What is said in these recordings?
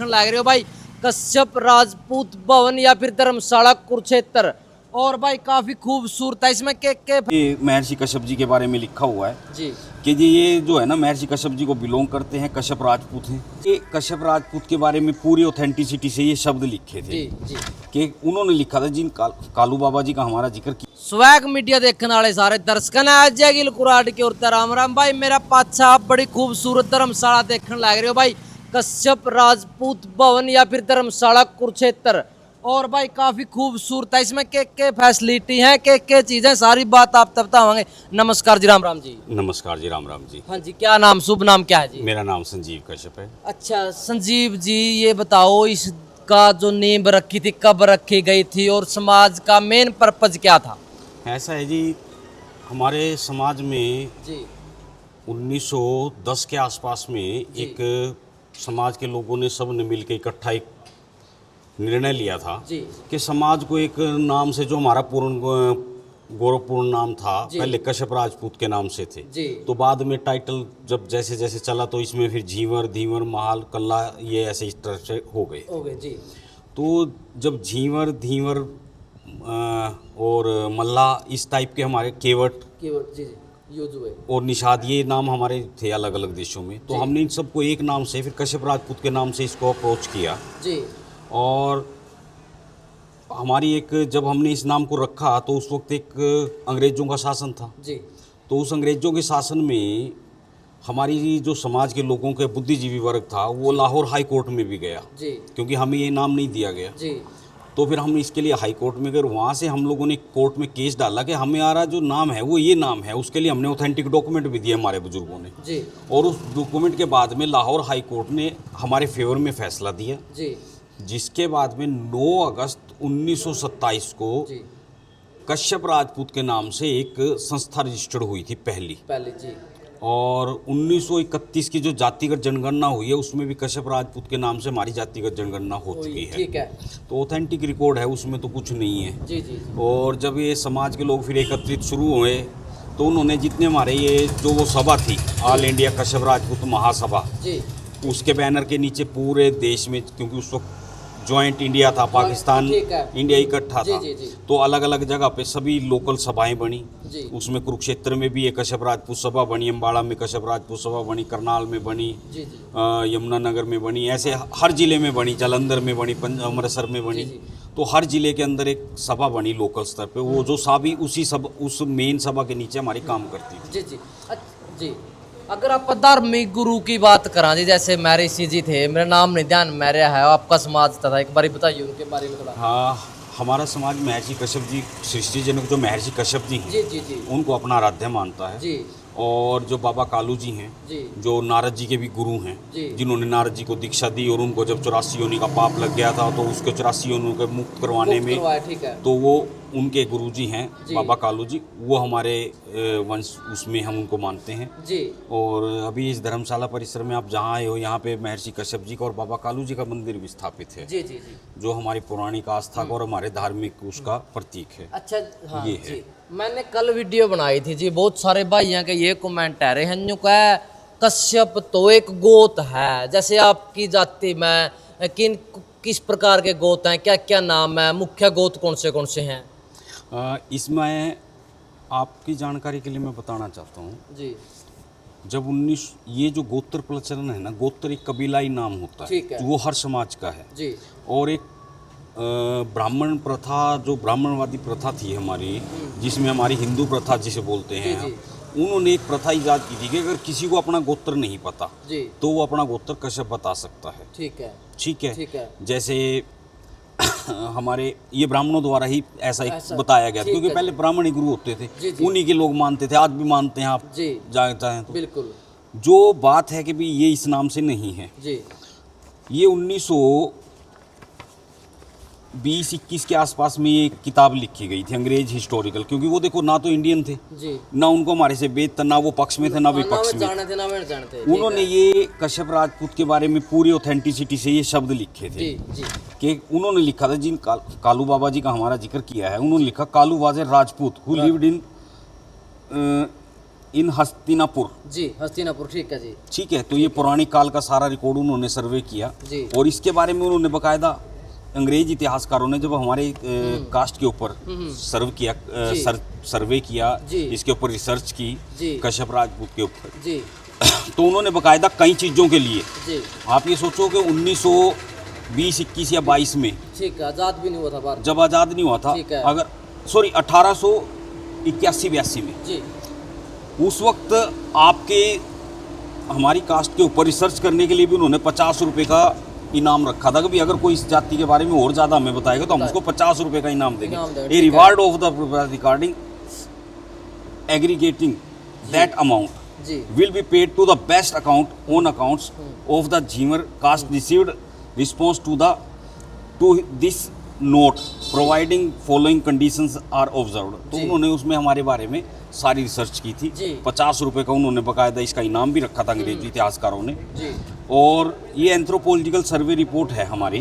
देखने लग रहे हो भाई कश्यप राजपूत भवन या फिर धर्मशाला कुरुक्षेत्र। और भाई काफी खूबसूरत है इसमें के ये महर्षि कश्यप जी के बारे में लिखा हुआ है जी कि ये जो है ना महर्षि कश्यप जी को बिलोंग करते हैं, कश्यप राजपूत हैं। ये कश्यप राजपूत के बारे में पूरी ऑथेंटिसिटी से ये शब्द लिखे थे जी कि उन्होंने लिखा था जिन कालू बाबा जी का हमारा जिक्र किया। स्वैग मीडिया देखने वाले सारे दर्शक ने आज जय गिल कुराड की ओर राम राम। भाई मेरा पाछा आप बड़ी खूबसूरत धर्मशाला देखने लग रहे हो भाई कश्यप राजपूत भवन या फिर धर्मशाला कुरुक्षेत्र। और भाई काफी खूबसूरत है इसमें के फैसिलिटी है के चीजें सारी बात आप तब बताओगे। नमस्कार जी राम राम जी। नमस्कार जी राम राम जी। हाँ जी क्या नाम शुभ नाम क्या है जी? मेरा नाम संजीव कश्यप है। अच्छा संजीव जी ये बताओ इसका जो नींव रखी थी कब रखी गई थी और समाज का मेन पर्पज क्या था? ऐसा है जी, हमारे समाज में जी 1910 के आसपास में एक समाज के लोगों ने सब ने मिलकर इकट्ठा एक निर्णय लिया था जी कि समाज को एक नाम से जो हमारा पूर्ण गौरवपूर्ण नाम था, पहले कश्यप राजपूत के नाम से थे जी तो बाद में टाइटल जब जैसे जैसे चला तो इसमें फिर झींवर, धीवर, महाल, कल्ला ये ऐसे इस तरह से हो गए जी। तो जब झींवर, धीवर और मल्ला इस टाइप के हमारे केवट जी यूज हुए और निषाद ये नाम हमारे थे अलग अलग देशों में, तो हमने इन सबको एक नाम से फिर कश्यप राजपूत के नाम से इसको अप्रोच किया। जी और हमारी एक जब हमने इस नाम को रखा तो उस वक्त एक अंग्रेज़ों का शासन था जी तो उस अंग्रेज़ों के शासन में हमारी जो समाज के लोगों के बुद्धिजीवी वर्ग था वो लाहौर हाई कोर्ट में भी गया जी क्योंकि हमें ये नाम नहीं दिया गया। जी तो फिर हम इसके लिए हाई कोर्ट में गए, वहाँ से हम लोगों ने कोर्ट में केस डाला कि हमें आ रहा जो नाम है वो ये नाम है। उसके लिए हमने ऑथेंटिक डॉक्यूमेंट भी दिए हमारे बुजुर्गों ने जी और उस डॉक्यूमेंट के बाद में लाहौर हाई कोर्ट ने हमारे फेवर में फैसला दिया, जी जिसके बाद में 9 अगस्त 1927 को जी कश्यप राजपूत के नाम से एक संस्था रजिस्टर्ड हुई थी पहले जी और 1931 की जो जातिगत जनगणना हुई है उसमें भी कश्यप राजपूत के नाम से हमारी जातिगत जनगणना हो चुकी है। ठीक है तो ऑथेंटिक रिकॉर्ड है, उसमें तो कुछ नहीं है। जी जी और जब ये समाज के लोग फिर एकत्रित शुरू हुए तो उन्होंने जितने हमारे ये जो वो सभा थी ऑल इंडिया कश्यप राजपूत महासभा, जी उसके बैनर के नीचे पूरे देश में, क्योंकि उस वक्त जॉइंट इंडिया था, पाकिस्तान इंडिया इकट्ठा था, तो अलग अलग जगह पे सभी लोकल सभाएं बनी। उसमें कुरुक्षेत्र में भी एक कश्यप राजपूत सभा बनी, अम्बाड़ा में कश्यप राजपूत सभा बनी, करनाल में बनी, यमुनानगर में बनी, ऐसे हर जिले में बनी, जालंधर में बनी, अमृतसर में बनी। तो हर जिले के अंदर एक सभा बनी लोकल स्तर पे, वो जो सभी उस मेन सभा के नीचे हमारी काम करती थी। जी जी जी। अगर आप धार्मिक गुरु की बात करा जी, जैसे महर्षि जी थे, मेरा नाम नहीं ध्यान में रहा है, आपका समाज था, एक बार बताइए उनके बारे में थोड़ा। हाँ, हमारा समाज महर्षि कश्यप जी, सृष्टि जनक जो महर्षि कश्यप जी हैं, जी जी जी उनको अपना आराध्य मानता है जी। और जो बाबा कालू जी हैं जी, जो नारद जी के भी गुरु हैं, जिन्होंने नारद जी को दीक्षा दी और उनको जब 84 योनि का पाप लग गया था तो उसके 84 योनि को मुक्त करवाने में, ठीक है, तो वो उनके गुरु जी हैं बाबा कालू जी, वो हमारे वंश उसमें हम उनको मानते हैं जी। और अभी इस धर्मशाला परिसर में आप जहाँ आए हो, यहाँ पे महर्षि कश्यप जी का और बाबा कालू जी का मंदिर भी स्थापित है जी जी जी, जो हमारी पौराणिक आस्था का और हमारे धार्मिक उसका प्रतीक है। अच्छा हाँ, ये है। मैंने कल वीडियो बनाई थी जी, बहुत सारे भाइयों के ये कमेंट आ रहे हैं का कश्यप तो एक गोत है, जैसे आपकी जाति में किस प्रकार के गोत हैं, क्या क्या नाम है, मुख्य गोत कौन से हैं? इसमें आपकी जानकारी के लिए मैं बताना चाहता हूँ जी, जब ये जो गोत्र प्रचलन है ना, गोत्र एक कबीलाई नाम होता है, वो हर समाज का है जी। और एक ब्राह्मण प्रथा, जो ब्राह्मणवादी प्रथा थी हमारी, जिसमें हमारी हिंदू प्रथा जिसे बोलते हैं, उन्होंने एक प्रथा इजाद की थी कि अगर किसी को अपना गोत्र नहीं पता तो वो अपना गोत्र कश्यप बता सकता है। ठीक है। जैसे हमारे ये ब्राह्मणों द्वारा ही ऐसा बताया गया, क्योंकि पहले ब्राह्मण ही गुरु होते थे, उन्हीं के लोग मानते थे, आज भी मानते हैं, आप जानते हैं। तो बिल्कुल जो बात है कि भी ये इस नाम से नहीं है जी। ये 1920-21 के आसपास में ये किताब लिखी गई थी, अंग्रेज हिस्टोरिकल, क्योंकि वो देखो ना तो इंडियन थे जी, ना उनको हमारे से वेद था, ना वो पक्ष में थे ना विपक्ष में। उन्होंने ये कश्यप राजपूत के बारे में पूरी ऑथेंटिसिटी से ये शब्द लिखे थे जी, कि उन्होंने लिखा था, जिन कालू बाबा जी का हमारा जिक्र किया है, उन्होंने लिखा Kalu was a Rajput who lived in in Hastinapur. जी, हस्तिनापुर, ठीक है जी। ठीक है, तो ये पुराने काल का सारा रिकॉर्ड उन्होंने सर्वे किया जी। और इसके बारे में उन्होंने बकायदा अंग्रेज इतिहासकारों ने जब हमारे कास्ट के ऊपर सर्वे किया, इसके ऊपर रिसर्च की कश्यप राजपूत के ऊपर जी, तो उन्होंने बकायदा कई चीज़ों के लिए जी, आप ये सोचो कि 1920, 21 या 22 में, ठीक है, आज़ाद भी नहीं हुआ था भारत, जब आज़ाद नहीं हुआ था, ठीक है। अगर सॉरी 1881-82 में जी, उस वक्त आपके हमारी कास्ट के ऊपर रिसर्च करने के लिए भी उन्होंने 50 रुपये का इनाम रखा था कि भी अगर कोई इस जाति के बारे में और ज़्यादा हमें बताएगा तो हम उसको 50 रुपये का इनाम देंगे। A reward of the recording aggregating that amount जी, will be paid to the best accounts of the Jhimer caste received response to this note providing following conditions are observed। तो उन्होंने उसमें हमारे बारे में सारी रिसर्च की थी। 50 रुपये का उन्होंने बकायदा इसका इनाम भी रखा था अंग्रेजी इतिहासकारों ने जी। और ये एंथ्रोपोलॉजिकल सर्वे रिपोर्ट है हमारी,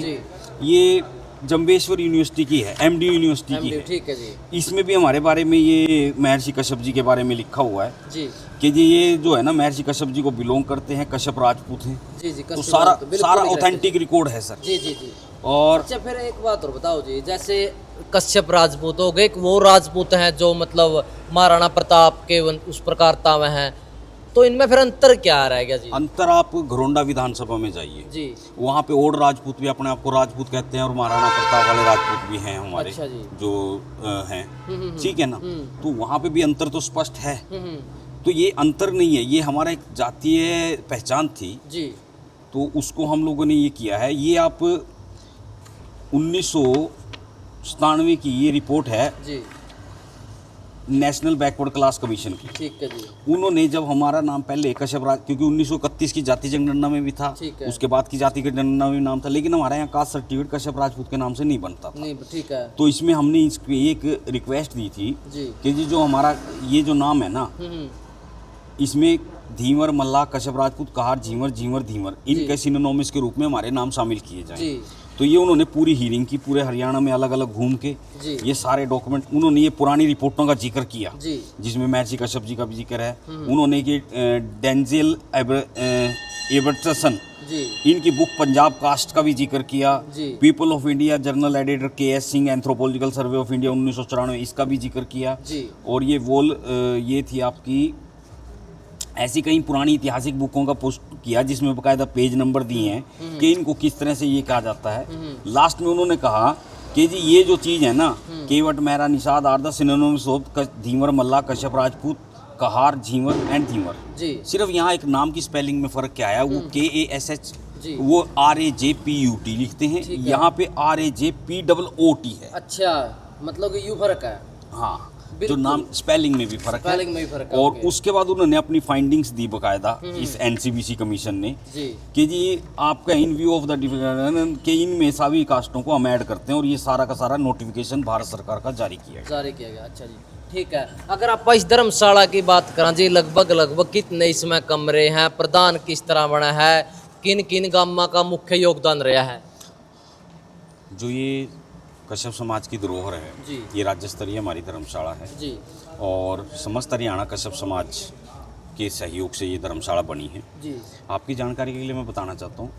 ये जम्बेश्वर यूनिवर्सिटी की है, एमडी यूनिवर्सिटी की है। ठीक है जी। इसमें भी हमारे बारे में ये महर्षि कश्यप जी के बारे में लिखा हुआ है जी कि जी ये जो है ना महर्षि कश्यप जी को बिलोंग करते हैं, कश्यप राजपूत हैं। जी जी, तो सारा ऑथेंटिक रिकॉर्ड है सर। जी जी जी। और अच्छा, फिर एक बात और बताओ जी, जैसे कश्यप राजपूत हो गए, वो राजपूत हैं जो मतलब महाराणा प्रताप के उस प्रकारता में हैं, तो इनमें फिर अंतर क्या रह गया जी? अंतर आप घरोंडा विधानसभा में जाइए जी, वहाँ पे और राजपूत भी अपने आप को राजपूत कहते हैं और महाराणा प्रताप वाले राजपूत भी हैं हमारे। अच्छा जी। जो हैं, ठीक है ना, तो वहाँ पे भी अंतर तो स्पष्ट है। तो ये अंतर नहीं है, ये हमारा एक जातीय पहचान थी जी। तो उसको हम लोगों ने ये किया है। ये आप 1997 की ये रिपोर्ट है जी, नेशनल बैकवर्ड क्लास कमीशन की। ठीक है जी। उन्होंने जब हमारा नाम पहले कश्यप राज, क्योंकि 1931 की जाति जनगणना में भी था, उसके बाद की जाति की जनगणना में भी नाम था, लेकिन हमारे यहाँ कास्ट सर्टिफिकेट कश्यप राजपूत के नाम से नहीं बनता था। नहीं, ठीक है। तो इसमें हमने एक रिक्वेस्ट दी थी कि जी जो हमारा ये जो नाम है ना, इसमें धीवर, मल्लाह, कश्यप राजपूत, कहार, झींवर, झींवर, धीवर, इनके सिनोनिम्स के रूप में हमारे नाम शामिल किए जाएं। तो ये उन्होंने पूरी हीरिंग की, पूरे हरियाणा में अलग अलग घूम के ये सारे डॉक्यूमेंट, उन्होंने ये पुरानी रिपोर्टों का जिक्र किया जिसमें महर्षि कश्यप जी का भी जिक्र है। उन्होंने ये डेंजिल एबर्टसन इनकी बुक पंजाब कास्ट का भी जिक्र किया। People of India journal editor KS. Singh anthropological survey of India 1994 इसका भी जिक्र किया। और ये थी आपकी ऐसी कई पुरानी ऐतिहासिक बुकों का पोस्ट किया जिसमें बकायदा पेज नंबर दिए हैं कि इनको किस तरह से ये कहा जाता है। लास्ट में उन्होंने कहा कि जी ये जो चीज़ है ना, Kewat, Mehra, Nishad are the synonyms of Dhivar, Mallah, Kashyap Rajput, Kahar, Jhinwar and Dhivar. सिर्फ यहाँ एक नाम की स्पेलिंग में फ़र्क क्या आया, वो KASH वो RAJPUT लिखते हैं, यहाँ पे RAJPOOT है। अच्छा, मतलब कि यू फर्क है। हाँ, जो नाम स्पेलिंग में भी फर्क है। और उसके बाद उन्होंने अपनी फाइंडिंग्स दी बकायदा इस NCBC कमीशन ने कि जी आपका इन व्यू ऑफ द के इनमें सभी कास्टों को हम ऐड करते हैं और ये सारा का सारा नोटिफिकेशन भारत सरकार का जारी किया गया। अच्छा जी, ठीक है। अगर आप इस धर्मशाला की बात करें जी, लगभग कितने इसमें कमरे हैं, प्रधान किस तरह बना है, किन किन गामा का मुख्य योगदान रहा है? जो ये कश्यप समाज की धरोहर है जी, ये राज्य स्तरीय हमारी धर्मशाला है जी, और समस्त हरियाणा कश्यप समाज के सहयोग से ये धर्मशाला बनी है जी। आपकी जानकारी के लिए मैं बताना चाहता हूँ,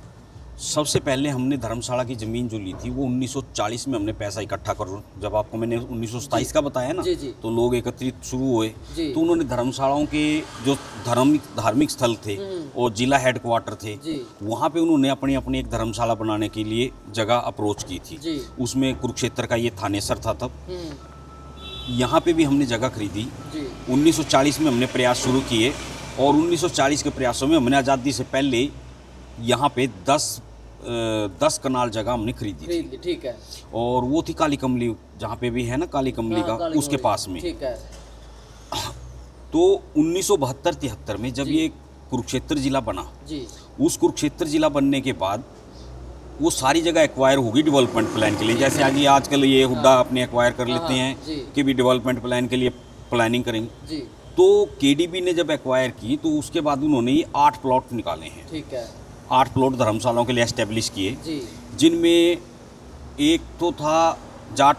सबसे पहले हमने धर्मशाला की ज़मीन जो ली थी वो 1940 में हमने पैसा इकट्ठा कर, जब आपको मैंने 1927 का बताया ना, तो लोग एकत्रित शुरू हुए, तो उन्होंने धर्मशालाओं के जो धार्मिक स्थल थे और जिला हेडक्वार्टर थे, वहाँ पे उन्होंने अपनी एक धर्मशाला बनाने के लिए जगह अप्रोच की थी। उसमें कुरुक्षेत्र का ये थानेसर था तब। यहाँ पे भी हमने जगह खरीदी। 1940 में हमने प्रयास शुरू किए और 1940 के प्रयासों में हमने आज़ादी से पहले यहाँ पे 10 कनाल जगह हमने खरीदी थी। ठीक है। और वो थी काली कमली, जहाँ पे भी है ना काली कमली का, उसके पास में। ठीक है। तो 1972-73 में जब ये कुरुक्षेत्र जिला बना जी, उस कुरुक्षेत्र जिला बनने के बाद वो सारी जगह एक्वायर होगी डेवलपमेंट प्लान के लिए। जैसे आजकल ये हुड्डा अपने एक्वायर कर लेते हैं कि भी डेवलपमेंट प्लान के लिए प्लानिंग करेंगे। तो KDB ने जब एक्वायर की तो उसके बाद उन्होंने ये 8 प्लॉट निकाले हैं। ठीक है। 8 प्लॉट धर्मशालाओं के लिए एस्टेब्लिश किए, जिनमें एक तो था जाट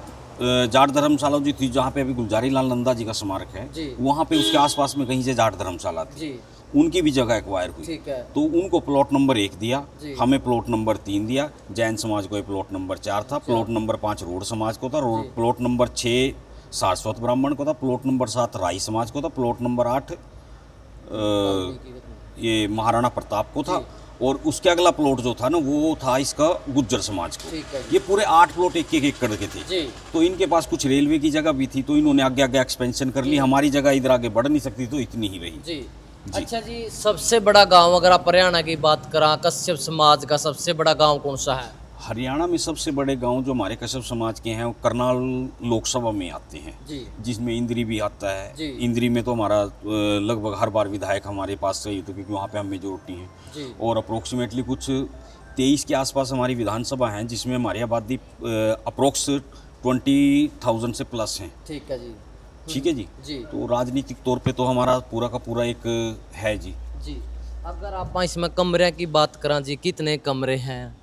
जाट धर्मशाला जो थी, जहाँ पे अभी गुलजारी लाल नंदा जी का स्मारक है, वहाँ पे उसके आसपास में कहीं से जाट धर्मशाला थी, उनकी भी जगह एक्वायर हुई। ठीक है। तो उनको प्लॉट नंबर 1 दिया, हमें प्लॉट नंबर 3 दिया, जैन समाज को प्लॉट नंबर 4 था, प्लॉट नंबर 5 रोड समाज को था, प्लॉट नंबर 6 सारस्वत ब्राह्मण को था, प्लॉट नंबर 7 राई समाज को था, प्लॉट नंबर 8 ये महाराणा प्रताप को था, और उसके अगला प्लॉट जो था ना वो था इसका गुज्जर समाज को। ये पूरे 8 प्लॉट 1-1 एकड़ के थे। तो इनके पास कुछ रेलवे की जगह भी थी, तो इन्होंने आगे आगे एक्सपेंशन कर ली, हमारी जगह इधर आगे बढ़ नहीं सकती, तो इतनी ही रही। जी। अच्छा जी, सबसे बड़ा गांव अगर आप हरियाणा की बात करा, कश्यप समाज का सबसे बड़ा गांव कौन सा है? हरियाणा में सबसे बड़े गांव जो हमारे कश्यप समाज के हैं वो करनाल लोकसभा में आते हैं, जिसमें इंद्री भी आता है। इंद्री में तो हमारा लगभग हर बार विधायक हमारे पास से, तो क्योंकि वहाँ पे हम मेजोरिटी हैं, और अप्रोक्सीमेटली कुछ 23 के आसपास हमारी विधानसभा हैं, जिसमें हमारी आबादी अप्रोक्स 20,000 से प्लस हैं। ठीक है जी। ठीक है जी। तो राजनीतिक तौर पे तो हमारा पूरा का पूरा एक है जी। अगर आप इसमें कमरे की बात करें जी, कितने कमरे हैं?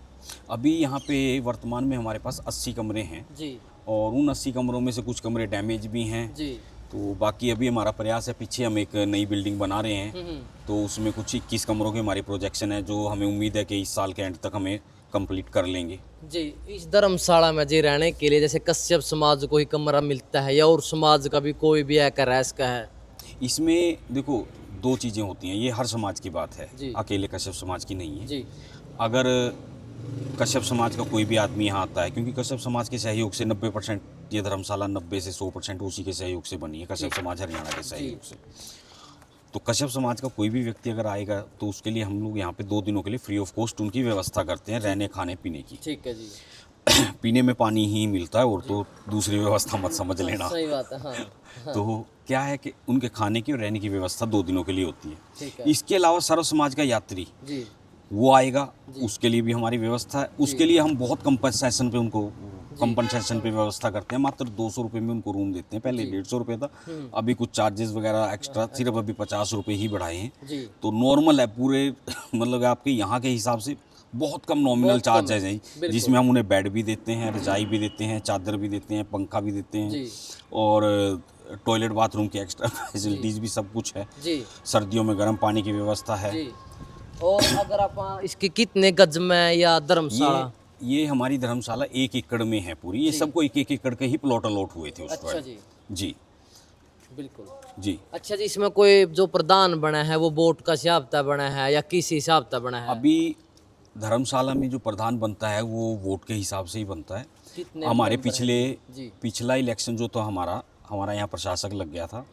अभी यहाँ पे वर्तमान में हमारे पास 80 कमरे हैं जी, और उन 80 कमरों में से कुछ कमरे डैमेज भी हैं जी। तो बाकी अभी हमारा प्रयास है, पीछे हम एक नई बिल्डिंग बना रहे हैं, तो उसमें कुछ 21 कमरों की हमारी प्रोजेक्शन है, जो हमें उम्मीद है कि इस साल के एंड तक हमें कंप्लीट कर लेंगे जी। इस धर्मशाला में जी रहने के लिए जैसे कश्यप समाज को ही कमरा मिलता है, या और समाज का भी कोई भी आकर रह सका है? इसमें देखो 2 चीज़ें होती हैं, ये हर समाज की बात है, अकेले कश्यप समाज की नहीं है जी। अगर कश्यप समाज का कोई भी आदमी यहाँ आता है, क्योंकि कश्यप समाज के सहयोग से 90% ये धर्मशाला 90 से 100% उसी के सहयोग से बनी है, कश्यप समाज हरियाणा के सहयोग से। तो कश्यप समाज का कोई भी व्यक्ति अगर आएगा तो उसके लिए हम लोग यहाँ पे 2 दिनों के लिए फ्री ऑफ कॉस्ट उनकी व्यवस्था करते हैं, रहने खाने पीने की। ठीक है जी। पीने में पानी ही मिलता है, और तो दूसरी व्यवस्था मत समझ लेना। सही बात है। हाँ। तो क्या है कि उनके खाने की और रहने की व्यवस्था 2 दिनों के लिए होती है। इसके अलावा सर्व समाज का यात्री वो आएगा, उसके लिए भी हमारी व्यवस्था है। उसके लिए हम बहुत कंपनसेशन पे उनको कंपनसेशन पे व्यवस्था करते हैं, मात्र 200 रुपये में उनको रूम देते हैं। पहले 150 रुपये था, अभी कुछ चार्जेस वगैरह एक्स्ट्रा सिर्फ अभी 50 रुपये ही बढ़ाए हैं। तो नॉर्मल है पूरे मतलब आपके यहाँ के हिसाब से बहुत कम नॉमिनल चार्ज है जी, जिसमें हम उन्हें बेड भी देते हैं, रजाई भी देते हैं, चादर भी देते हैं, पंखा भी देते हैं, और टॉयलेट बाथरूम की एक्स्ट्रा फैसिलिटीज़ भी सब कुछ है। सर्दियों में गर्म पानी की व्यवस्था है। और अगर आप इसके कितने गज में या धर्मशाला? ये हमारी धर्मशाला 1 एकड़ में है पूरी, ये सबको 1-1 एकड़ के ही प्लॉट अलॉट हुए थे उस अच्छा पर। जी बिल्कुल जी। अच्छा जी, इसमें कोई जो प्रधान बना है वो वोट का हिसाब बना है या किस हिसाब से बना है? अभी धर्मशाला में जो प्रधान बनता है वो वोट के हिसाब से ही बनता है। हमारे पिछला इलेक्शन जो तो हमारा यहाँ प्रशासक लग गया था,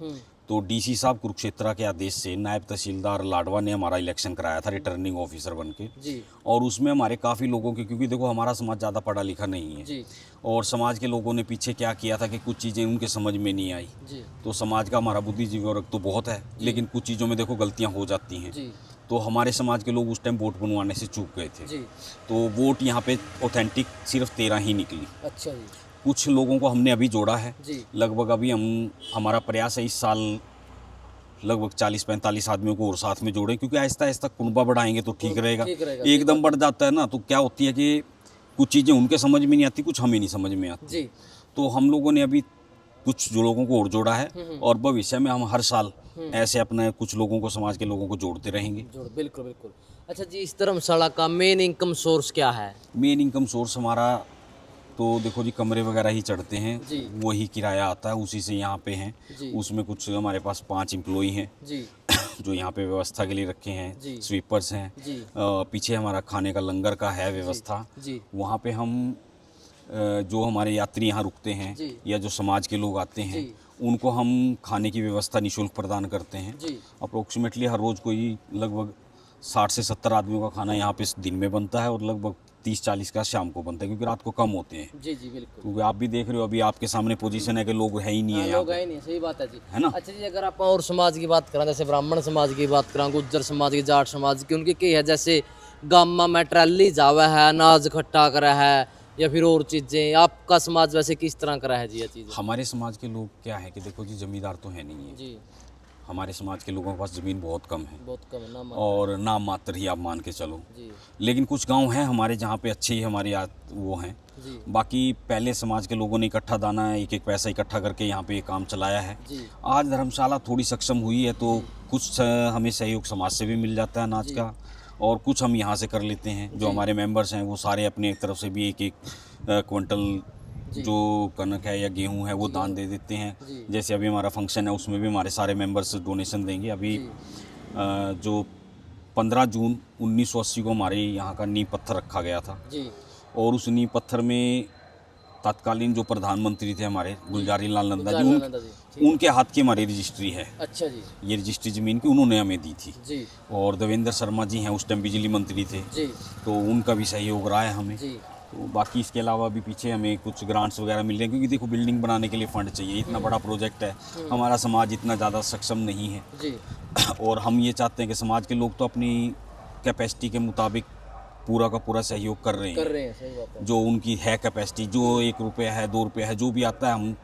तो डीसी साहब कुरुक्षेत्र के आदेश से नायब तहसीलदार लाडवा ने हमारा इलेक्शन कराया था रिटर्निंग ऑफिसर बन के जी। और उसमें हमारे काफ़ी लोगों के, क्योंकि देखो हमारा समाज ज़्यादा पढ़ा लिखा नहीं है जी। और समाज के लोगों ने पीछे क्या किया था कि कुछ चीज़ें उनके समझ में नहीं आई जी। तो समाज का हमारा बुद्धिजीवी वर्ग तो बहुत है, लेकिन कुछ चीज़ों में देखो गलतियाँ हो जाती हैं जी। तो हमारे समाज के लोग उस टाइम वोट बनवाने से चूक गए थे जी। तो वोट यहाँ पे ऑथेंटिक सिर्फ 13 ही निकली। अच्छा जी। कुछ लोगों को हमने अभी जोड़ा है लगभग, अभी हमारा प्रयास है इस साल लगभग 40-45 आदमियों को और साथ में जोड़े, क्योंकि आहिस्ता आहिस्ता कुनबा बढ़ाएंगे तो ठीक रहेगा। एकदम बढ़ जाता है ना तो क्या होती है कि कुछ चीज़ें उनके समझ में नहीं आती, कुछ हमें नहीं समझ में आती। तो हम लोगों ने अभी कुछ जो लोगों को और जोड़ा है, और भविष्य में हम हर साल ऐसे अपने कुछ लोगों को, समाज के लोगों को जोड़ते रहेंगे। बिल्कुल बिल्कुल। अच्छा जी, इस धर्मशाला का मेन इनकम सोर्स क्या है? मेन इनकम सोर्स हमारा तो देखो जी कमरे वगैरह ही चढ़ते हैं, वही किराया आता है, उसी से यहाँ पे हैं। उसमें कुछ हमारे पास 5 एम्प्लॉई हैं जो यहाँ पे व्यवस्था के लिए रखे हैं, स्वीपर्स हैं। पीछे हमारा खाने का लंगर का है व्यवस्था, वहाँ पे हम जो हमारे यात्री यहाँ रुकते हैं या जो समाज के लोग आते हैं उनको हम खाने की व्यवस्था निःशुल्क प्रदान करते हैं। अप्रोक्सीमेटली हर रोज़ कोई लगभग 60 से 70 आदमियों का खाना यहाँ पे दिन में बनता है, और लगभग 30-40 का शाम को बनता है, क्योंकि रात को कम होते हैं। जी बिल्कुल। क्योंकि आप भी देख रहे हो अभी आपके सामने पोजीशन है कि लोग है ही नहीं है, लोग है ही नहीं। सही बात है जी, है ना। अच्छा जी, अगर आप और समाज की बात करें, जैसे ब्राह्मण समाज की बात करें, गुज्जर समाज की, जाट समाज की, उनकी कई है, जैसे गामा में ट्रैली जावा है, अनाज इकट्ठा करा है या फिर और चीज़ें, आपका समाज वैसे किस तरह करा है जी ये चीज़? हमारे समाज के लोग क्या है कि देखो जी जमींदार तो है नहीं है जी, हमारे समाज के लोगों के पास ज़मीन बहुत कम है, बहुत कम है ना। और नाम मात्र ही आप मान के चलो। जी लेकिन कुछ गांव हैं हमारे जहाँ पे अच्छे ही हमारे वो हैं। जी बाकी पहले समाज के लोगों ने इकट्ठा दाना एक एक पैसा इकट्ठा करके यहाँ पे ये काम चलाया है। जी आज धर्मशाला थोड़ी सक्षम हुई है तो कुछ हमें सहयोग समाज से भी मिल जाता है अनाज का, और कुछ हम यहाँ से कर लेते हैं। जो हमारे मेंबर्स हैं वो सारे अपने एक तरफ से भी एक एक क्विंटल जो कनक है या गेहूं है वो दान दे देते हैं। जैसे अभी हमारा फंक्शन है उसमें भी हमारे सारे मेंबर्स डोनेशन देंगे। अभी जो 15 जून 1980 को हमारे यहाँ का नींव पत्थर रखा गया था, जी और उस नींव पत्थर में तत्कालीन जो प्रधानमंत्री थे हमारे गुलजारी लाल नंदा जी, उनके हाथ की हमारी रजिस्ट्री है। अच्छा जी। ये रजिस्ट्री ज़मीन की उन्होंने हमें दी थी। जी और देवेंद्र शर्मा जी हैं, उस टाइम बिजली मंत्री थे, जी तो उनका भी सहयोग रहा है हमें। जी तो बाकी इसके अलावा भी पीछे हमें कुछ ग्रांट्स वगैरह मिल रहे हैं, क्योंकि देखो बिल्डिंग बनाने के लिए फ़ंड चाहिए। इतना बड़ा प्रोजेक्ट है, हमारा समाज इतना ज़्यादा सक्षम नहीं है, जी और हम ये चाहते हैं कि समाज के लोग तो अपनी कैपेसिटी के मुताबिक पूरा का पूरा सहयोग कर रहे हैं। सही बात है। जो उनकी है कैपेसिटी, जो 1 रुपया है 2 रुपया है जो भी आता है हम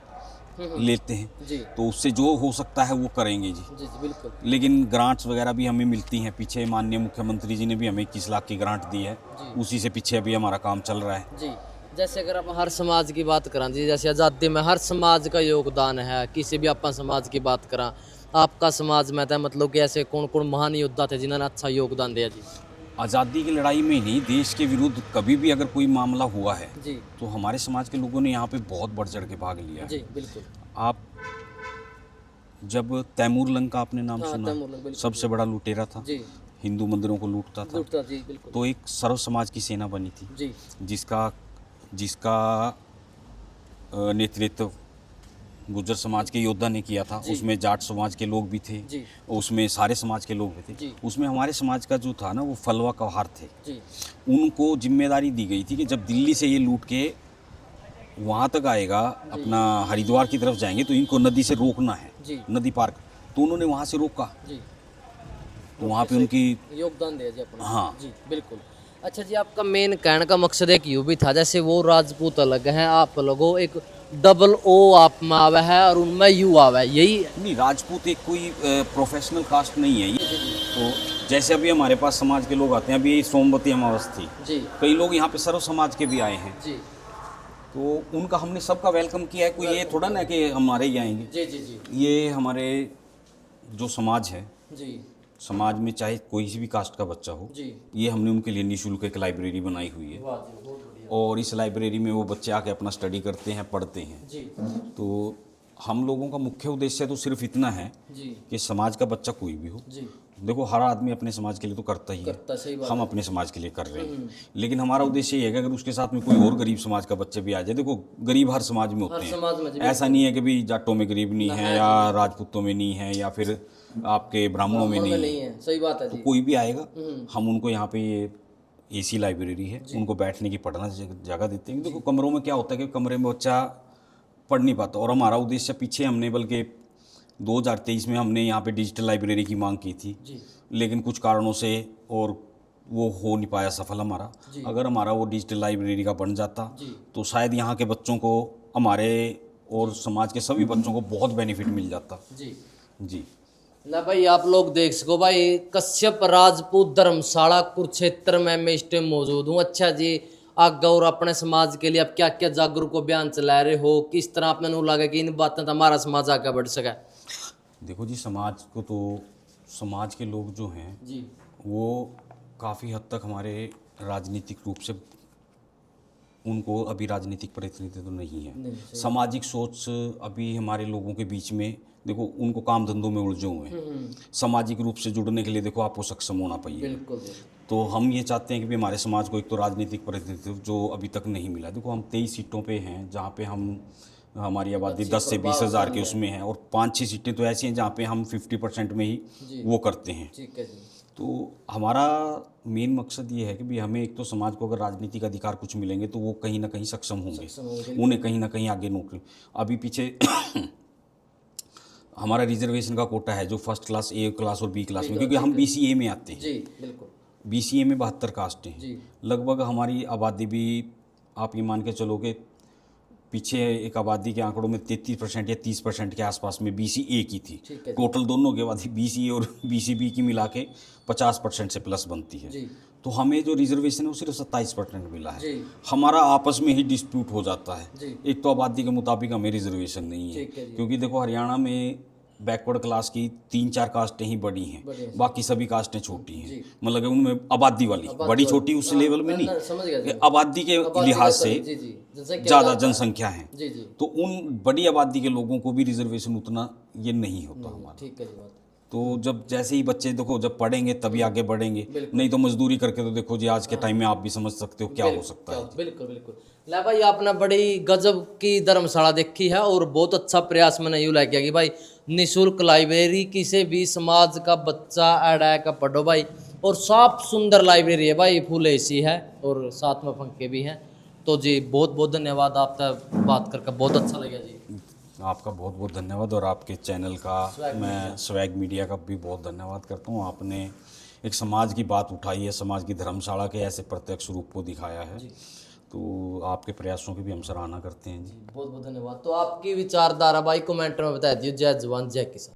लेते हैं। जी तो उससे जो हो सकता है वो करेंगे जी। जी बिल्कुल। लेकिन ग्रांट्स वगैरह भी हमें मिलती हैं। पीछे माननीय मुख्यमंत्री जी ने भी हमें 21 लाख की ग्रांट दी है, उसी से पीछे अभी हमारा काम चल रहा है। जी जैसे अगर आप हर समाज की बात करें जी, जैसे आज़ादी में हर समाज का योगदान है। किसी भी अपन समाज की बात करें, आपका समाज में था मतलब कि ऐसे कौन कौन महान योद्धा थे जिन्होंने अच्छा योगदान दिया जी? आज़ादी की लड़ाई में नहीं, देश के विरुद्ध कभी भी अगर कोई मामला हुआ है जी तो हमारे समाज के लोगों ने यहाँ पे बहुत बढ़ चढ़ के भाग लिया है। जी बिल्कुल। आप जब तैमूर लंग का आपने नाम सुना, तैमूर लंग, बिल्कुल, सबसे बड़ा लुटेरा था, जी हिंदू मंदिरों को लूटता था। जी बिल्कुल। तो एक सर्व समाज की सेना बनी थी, जी जिसका नेतृत्व गुर्जर समाज के योद्धा ने किया था। उसमें जाट समाज के लोग भी थे, जी उसमें सारे समाज के लोग भी थे। जी उसमें हमारे समाज का जो था ना वो फलवा कवार थे। जी उनको जिम्मेदारी दी गई थी कि जब दिल्ली से ये लूट के वहाँ तक आएगा, अपना हरिद्वार की तरफ जाएंगे, तो इनको नदी से रोकना है, जी नदी पार। तो उन्होंने वहाँ से रोका, जी तो वहाँ पे उनकी योगदान दिया जी अपना। हाँ जी बिल्कुल। अच्छा जी, आपका मेन कहने का मकसद एक यूँ भी था, जैसे वो राजपूत अलग हैं, आप लोगों एक डबल ओ आप में आवा है और उनमें यू आवा है, यही नहीं। राजपूत एक कोई प्रोफेशनल कास्ट नहीं है ये। तो जैसे अभी हमारे पास समाज के लोग आते हैं, अभी सोमवती अमावस थी, जी कई लोग यहाँ पे सर्व समाज के भी आए हैं, जी तो उनका हमने सबका वेलकम किया है। कोई ये थोड़ा ना कि हमारे ही आएंगे। जी जी जी ये हमारे जो समाज है, जी समाज में चाहे कोई भी कास्ट का बच्चा हो, जी ये हमने उनके लिए निःशुल्क एक लाइब्रेरी बनाई हुई है, वाह जी, बहुत बढ़िया। और इस लाइब्रेरी में वो बच्चे आके अपना स्टडी करते हैं, पढ़ते हैं। जी तो हम लोगों का मुख्य उद्देश्य तो सिर्फ इतना है जी कि समाज का बच्चा कोई भी हो, जी देखो हर आदमी अपने समाज के लिए तो करता ही है, करता, सही बात हम अपने समाज के लिए कर रहे हैं। लेकिन हमारा उद्देश्य ये है कि अगर उसके साथ में कोई और गरीब समाज का बच्चे भी आ जाए, देखो गरीब हर समाज में होते समाज में जी, हैं, ऐसा नहीं है कि भाई जाटों में गरीब नहीं है या राजपूतों में नहीं है या फिर आपके ब्राह्मणों में नहीं नहीं है। है, सही बात है जी। कोई भी आएगा, हम उनको यहाँ पे ये एसी लाइब्रेरी है, उनको बैठने की पढ़ना जगह देते हैं। देखो कमरों में क्या होता है कि कमरे में बच्चा पढ़ नहीं पाता, और हमारा उद्देश्य पीछे हमने बल्कि 2023 में हमने यहाँ पे डिजिटल लाइब्रेरी की मांग की थी, जी लेकिन कुछ कारणों से और वो हो नहीं पाया सफल हमारा। अगर हमारा वो डिजिटल लाइब्रेरी का बन जाता तो शायद यहाँ के बच्चों को, हमारे और समाज के सभी बच्चों को बहुत बेनिफिट मिल जाता। जी जी ना भाई, आप लोग देख सको भाई, कश्यप राजपूत धर्मशाला कुरुक्षेत्र में मैं इस टाइम मौजूद हूँ। अच्छा जी, आगे और अपने समाज के लिए आप क्या क्या जागरूक अभियान चला रहे हो, किस तरह आपने नू लगा कि इन बातों से हमारा समाज आगे बढ़ सके? देखो जी, समाज को तो, समाज के लोग जो हैं जी वो काफ़ी हद तक हमारे राजनीतिक रूप से, उनको अभी राजनीतिक प्रतिनिधित्व तो नहीं है। सामाजिक सोच अभी हमारे लोगों के बीच में, देखो उनको काम धंधों में उलझे हुए हैं। सामाजिक रूप से जुड़ने के लिए देखो आपको सक्षम होना चाहिए। बिल्कुल। तो हम ये चाहते हैं कि भी हमारे समाज को एक तो राजनीतिक प्रतिनिधित्व जो अभी तक नहीं मिला। देखो हम 23 सीटों पे हैं जहाँ पे हम, हमारी आबादी 10 से 20 हज़ार के उसमें है, और 5-6 सीटें तो ऐसी हैं जहाँ पे हम 50% में ही वो करते हैं। ठीक है जी। तो हमारा मेन मकसद ये है कि भी हमें एक तो समाज को अगर राजनीतिक अधिकार कुछ मिलेंगे तो वो कहीं ना कहीं सक्षम होंगे, उन्हें कहीं ना कहीं आगे नौकरी। अभी पीछे हमारा रिजर्वेशन का कोटा है जो फर्स्ट क्लास, ए क्लास और बी क्लास में, क्योंकि हम BCA में आते हैं। जी बिल्कुल। BCA में 72 कास्ट हैं जी लगभग। हमारी आबादी भी आप ये मान के चलो कि पीछे एक आबादी के आंकड़ों में 33% या 30% के आसपास में BCA की थी। ठीक है। टोटल दोनों के आबादी BCA और BCB की मिला के 50% से प्लस बनती है। जी तो हमें जो रिजर्वेशन है वो सिर्फ 27% मिला है। जी हमारा आपस में ही डिस्प्यूट हो जाता है। जी। एक तो आबादी के मुताबिक हमें रिजर्वेशन नहीं है, ठीक है जी। क्योंकि देखो हरियाणा में बैकवर्ड क्लास की 3-4 कास्टें ही बड़ी हैं, बाकी सभी कास्टें छोटी हैं। जी। मतलब उनमें आबादी वाली बड़ी छोटी उस लेवल में नहीं, समझ गया ये आबादी के लिहाज से जी जी जनसंख्या ज़्यादा जनसंख्या है, जी जी तो उन बड़ी आबादी के लोगों को भी रिजर्वेशन उतना ये नहीं होता हमारा। ठीक है जी बात। तो जब जैसे ही बच्चे देखो जब पढ़ेंगे तभी आगे बढ़ेंगे, नहीं तो मजदूरी करके तो देखो जी आज के टाइम में आप भी समझ सकते हो क्या हो सकता है। बिल्कुल बिल्कुल। ला भाई आपने बड़ी गजब की धर्मशाला देखी है और बहुत अच्छा प्रयास मैंने यूँ लग गया कि भाई निःशुल्क लाइब्रेरी किसी भी समाज का बच्चा ऐड का पढ़ो भाई, और साफ सुंदर लाइब्रेरी है भाई, फुल AC है और साथ में पंखे भी हैं। तो जी बहुत बहुत धन्यवाद, आपसे बात करके बहुत अच्छा लगा जी। आपका बहुत बहुत धन्यवाद, और आपके चैनल का मैं स्वैग मीडिया का भी बहुत धन्यवाद करता हूँ। आपने एक समाज की बात उठाई है, समाज की धर्मशाला के ऐसे प्रत्यक्ष रूप को दिखाया है, तो आपके प्रयासों की भी हम सराहना करते हैं जी। बहुत बहुत धन्यवाद। तो आपकी विचारधारा भाई कमेंट में बता दियो। जय जवान जय किसान।